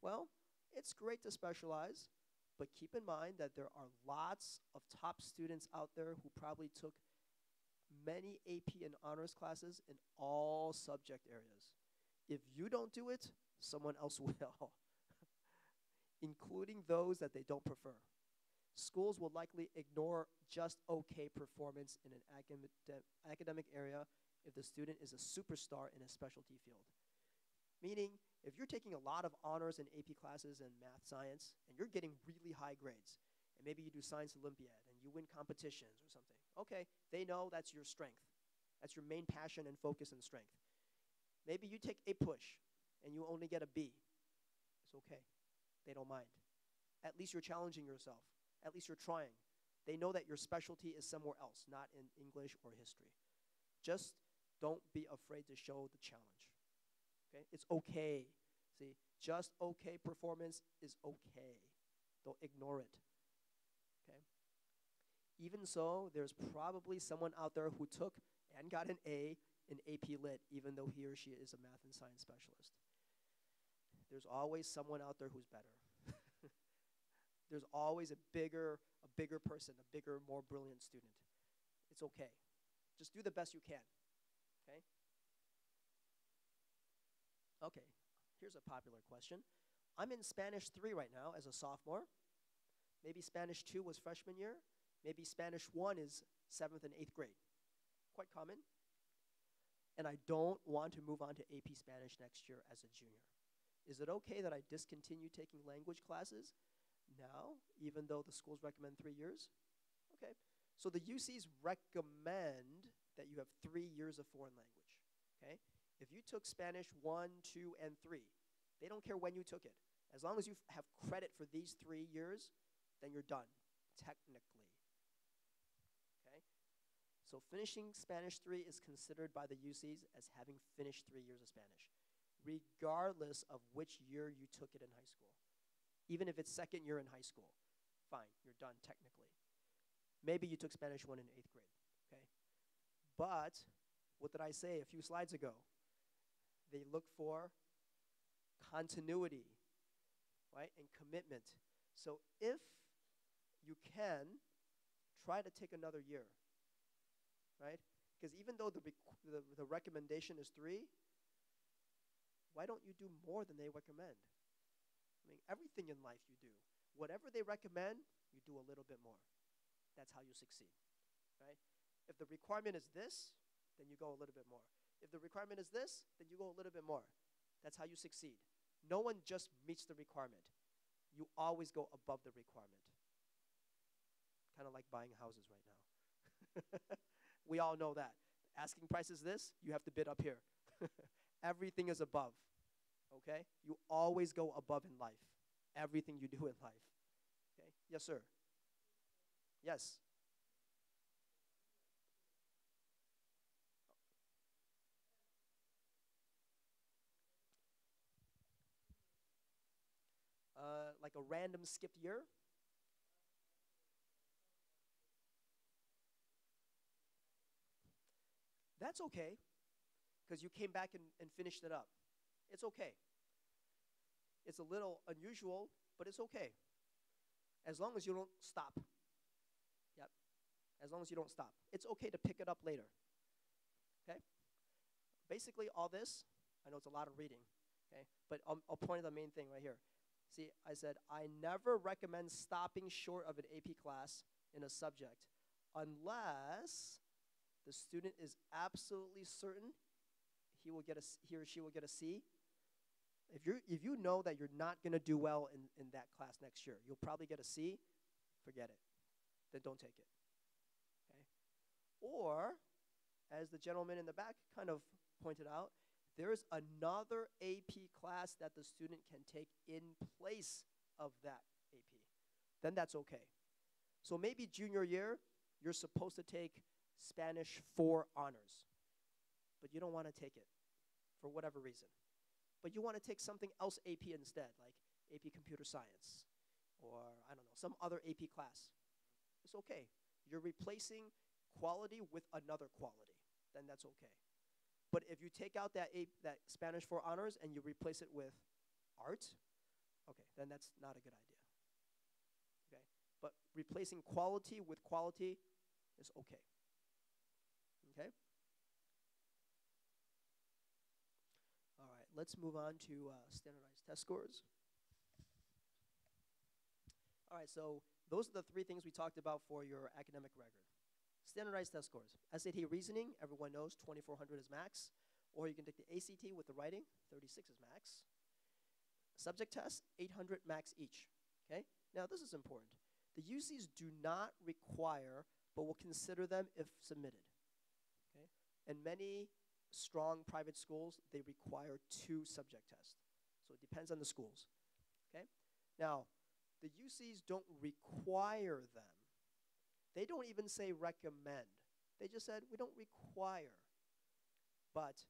Well, it's great to specialize, but keep in mind that there are lots of top students out there who probably took many AP and honors classes in all subject areas. If you don't do it, someone else will, including those that they don't prefer. Schools will likely ignore just okay performance in an academic area if the student is a superstar in a specialty field. Meaning, if you're taking a lot of honors and AP classes in math science and you're getting really high grades, and maybe you do science Olympiad and you win competitions or something, okay, they know that's your strength. That's your main passion and focus and strength. Maybe you take a push and you only get a B. It's okay. They don't mind. At least you're challenging yourself. At least you're trying. They know that your specialty is somewhere else, not in English or history. Just don't be afraid to show the challenge. Okay? It's okay. See, just okay performance is okay. Don't ignore it. Okay? Even so, there's probably someone out there who took and got an A in AP Lit, even though he or she is a math and science specialist. There's always someone out there who's better. There's always a bigger person, a bigger, more brilliant student. It's okay. Just do the best you can. Okay? Okay, here's a popular question. I'm in Spanish 3 right now as a sophomore. Maybe Spanish 2 was freshman year. Maybe Spanish 1 is 7th and 8th grade. Quite common. And I don't want to move on to AP Spanish next year as a junior. Is it okay that I discontinue taking language classes now, even though the schools recommend 3 years? Okay. So the UCs recommend that you have 3 years of foreign language. Okay. If you took Spanish 1, 2, and 3, they don't care when you took it. As long as you have credit for these 3 years, then you're done, technically. Okay? So finishing Spanish 3 is considered by the UCs as having finished 3 years of Spanish, regardless of which year you took it in high school. Even if it's second year in high school, fine, you're done technically. Maybe you took Spanish 1 in 8th grade, okay? But what did I say a few slides ago? They look for continuity, right, and commitment. So if you can, try to take another year, right? Because even though the recommendation is 3, why don't you do more than they recommend? I mean, everything in life you do. Whatever they recommend, you do a little bit more. That's how you succeed, right? If the requirement is this, then you go a little bit more. If the requirement is this, then you go a little bit more. That's how you succeed. No one just meets the requirement. You always go above the requirement. Kind of like buying houses right now. We all know that. Asking price is this, you have to bid up here. Everything is above, okay? You always go above in life. Everything you do in life. Okay? Yes, sir. Yes. Like a random skipped year? That's okay, because you came back and finished it up. It's okay. It's a little unusual, but it's okay. As long as you don't stop. Yep. As long as you don't stop. It's okay to pick it up later. Okay? Basically, all this, I know it's a lot of reading, okay? But I'll point to the main thing right here. See, I said, I never recommend stopping short of an AP class in a subject unless the student is absolutely certain he or she will get a C. If you know that you're not going to do well in that class next year, you'll probably get a C, forget it. Then don't take it. Okay? Or, as the gentleman in the back kind of pointed out, there's another AP class that the student can take in place of that AP. Then that's okay. So maybe junior year, you're supposed to take Spanish 4 honors, but you don't want to take it for whatever reason. But you want to take something else AP instead, like AP Computer Science, or I don't know, some other AP class. It's okay. You're replacing quality with another quality. Then that's okay. But if you take out that Spanish 4 honors and you replace it with art, Okay, then that's not a good idea. Okay, but replacing quality with quality is okay. Okay? All right, let's move on to standardized test scores. All right, so those are the three things we talked about for your academic record. Standardized test scores. SAT reasoning, everyone knows 2400 is max. Or you can take the ACT with the writing, 36 is max. Subject tests, 800 max each. Okay? Now this is important. The UCs do not require, but will consider them if submitted. Okay? And many strong private schools, they require 2 subject tests. So it depends on the schools. Okay? Now, the UCs don't require them. They don't even say recommend. They just said, we don't require. But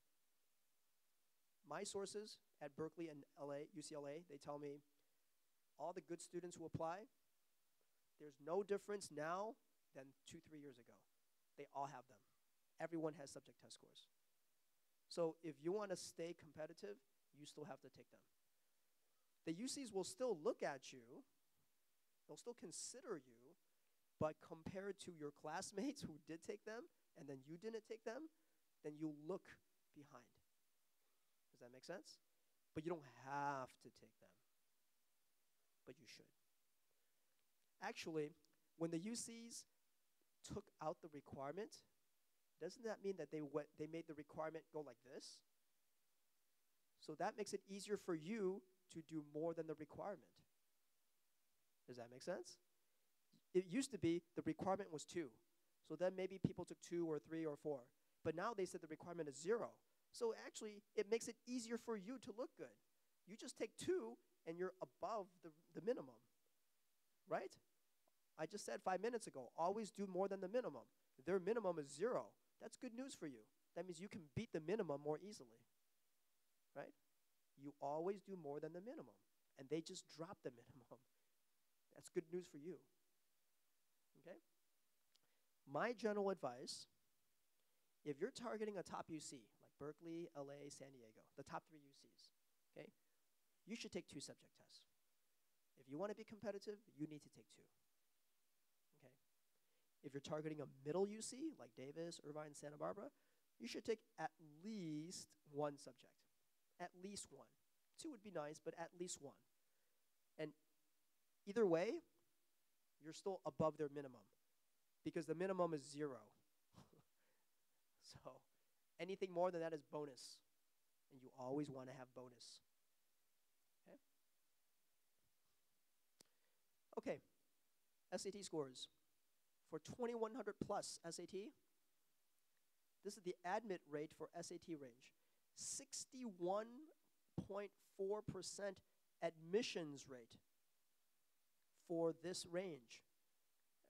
my sources at Berkeley and UCLA, they tell me all the good students who apply, there's no difference now than 2-3 years ago. They all have them. Everyone has subject test scores. So if you want to stay competitive, you still have to take them. The UCs will still look at you, they'll still consider you, but compared to your classmates who did take them and then you didn't take them, then you look behind. Does that make sense? But you don't have to take them, but you should. Actually, when the UCs took out the requirement, doesn't that mean that they made the requirement go like this? So that makes it easier for you to do more than the requirement. Does that make sense? It used to be the requirement was 2. So then maybe people took 2 or 3 or 4. But now they said the requirement is 0. So actually, it makes it easier for you to look good. You just take 2 and you're above the minimum, right? I just said 5 minutes ago, always do more than the minimum. Their minimum is 0. That's good news for you. That means you can beat the minimum more easily, right? You always do more than the minimum, and they just drop the minimum. That's good news for you, okay? My general advice, if you're targeting a top UC, like Berkeley, LA, San Diego, the top 3 UCs, okay, you should take 2 subject tests. If you want to be competitive, you need to take 2. Okay? If you're targeting a middle UC, like Davis, Irvine, Santa Barbara, you should take at least 1 subject. At least 1. 2 would be nice, but at least 1. And either way, you're still above their minimum because the minimum is 0. So anything more than that is bonus, and you always want to have bonus. Okay, SAT scores. For 2100 plus SAT, this is the admit rate for SAT range. 61.4% admissions rate for this range.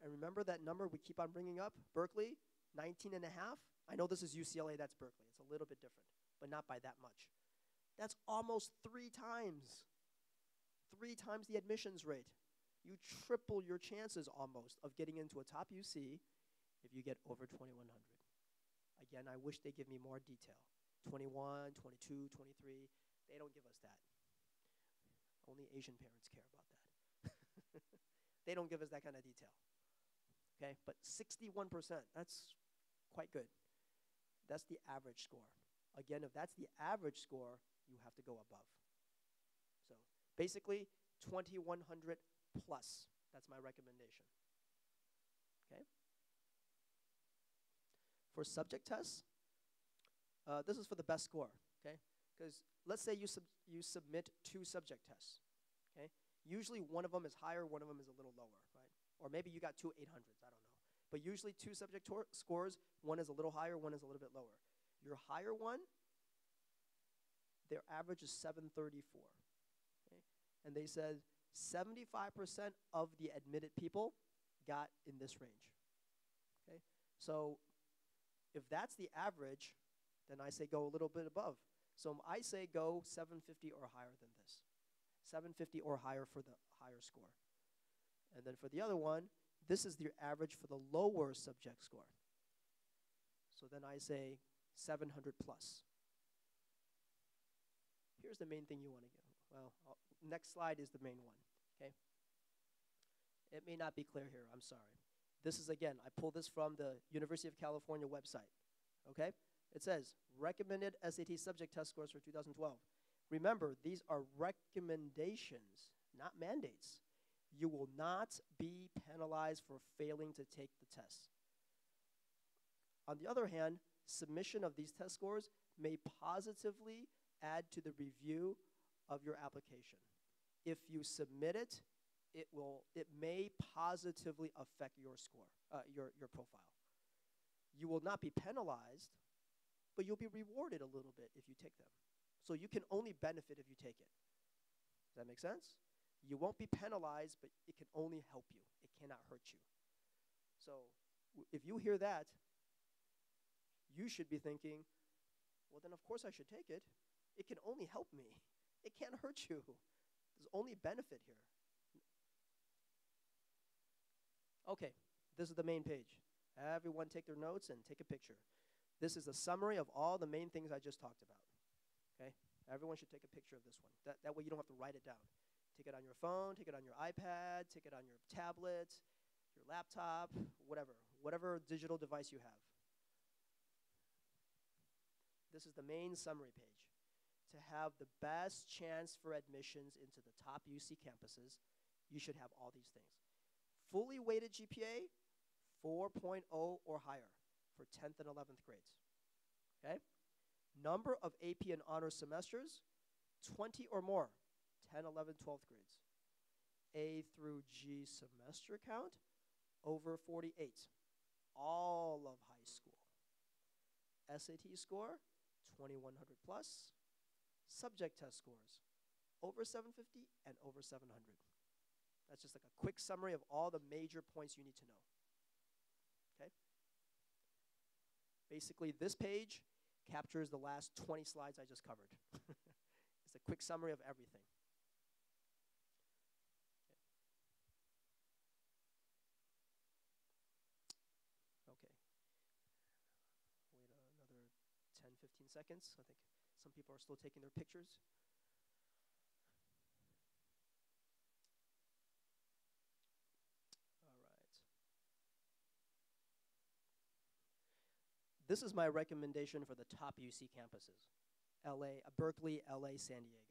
And remember that number we keep on bringing up? Berkeley, 19.5. I know this is UCLA, that's Berkeley. It's a little bit different, but not by that much. That's almost 3 times. 3 times the admissions rate. You triple your chances almost of getting into a top UC if you get over 2100. Again, I wish they give me more detail. 21, 22, 23, they don't give us that. Only Asian parents care about that. They don't give us that kind of detail. Okay, but 61%, that's quite good. That's the average score. Again, if that's the average score, you have to go above. So basically, 2100 plus. That's my recommendation. Okay? For subject tests, this is for the best score, okay? Because let's say you submit 2 subject tests, okay? Usually one of them is higher, one of them is a little lower, right? Or maybe you got 2 800s, I don't know. But usually 2 subject scores, one is a little higher, one is a little bit lower. Your higher one, their average is 734, okay? And they said 75% of the admitted people got in this range, okay? So if that's the average, then I say go a little bit above. So I say go 750 or higher than this. 750 or higher for the higher score. And then for the other one, this is the average for the lower subject score. So then I say 700 plus. Here's the main thing you want to Well, next slide is the main one, okay? It may not be clear here, I'm sorry. This is, again, I pulled this from the University of California website, okay? It says, recommended SAT subject test scores for 2012. Remember, these are recommendations, not mandates. You will not be penalized for failing to take the test. On the other hand, submission of these test scores may positively add to the review of your application. If you submit it, it may positively affect your score, your profile. You will not be penalized, but you'll be rewarded a little bit if you take them. So you can only benefit if you take it. Does that make sense? You won't be penalized, but it can only help you. It cannot hurt you. So if you hear that, you should be thinking, well, then of course I should take it. It can only help me. It can't hurt you. There's only benefit here. Okay, this is the main page. Everyone take their notes and take a picture. This is a summary of all the main things I just talked about. Okay? Everyone should take a picture of this one. That way you don't have to write it down. Take it on your phone, take it on your iPad, take it on your tablet, your laptop, whatever digital device you have. This is the main summary page. To have the best chance for admissions into the top UC campuses, you should have all these things. Fully weighted GPA, 4.0 or higher for 10th and 11th grades. Okay? Number of AP and honors semesters, 20 or more, 10, 11, 12th grades. A through G semester count, over 48, all of high school. SAT score, 2100 plus. Subject test scores, over 750 and over 700. That's just like a quick summary of all the major points you need to know. Okay? Basically, this page captures the last 20 slides I just covered. It's a quick summary of everything. Okay. Wait another 10, 15 seconds. I think some people are still taking their pictures. This is my recommendation for the top UC campuses, Berkeley, LA, San Diego.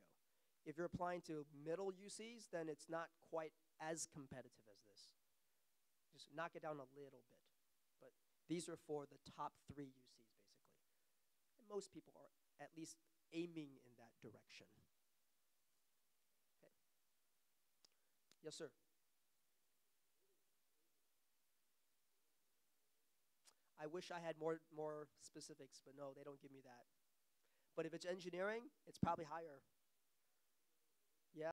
If you're applying to middle UCs, then it's not quite as competitive as this. Just knock it down a little bit. But these are for the top 3 UCs, basically. And most people are at least aiming in that direction. Okay. Yes, sir. I wish I had more specifics, but no, they don't give me that. But if it's engineering, it's probably higher.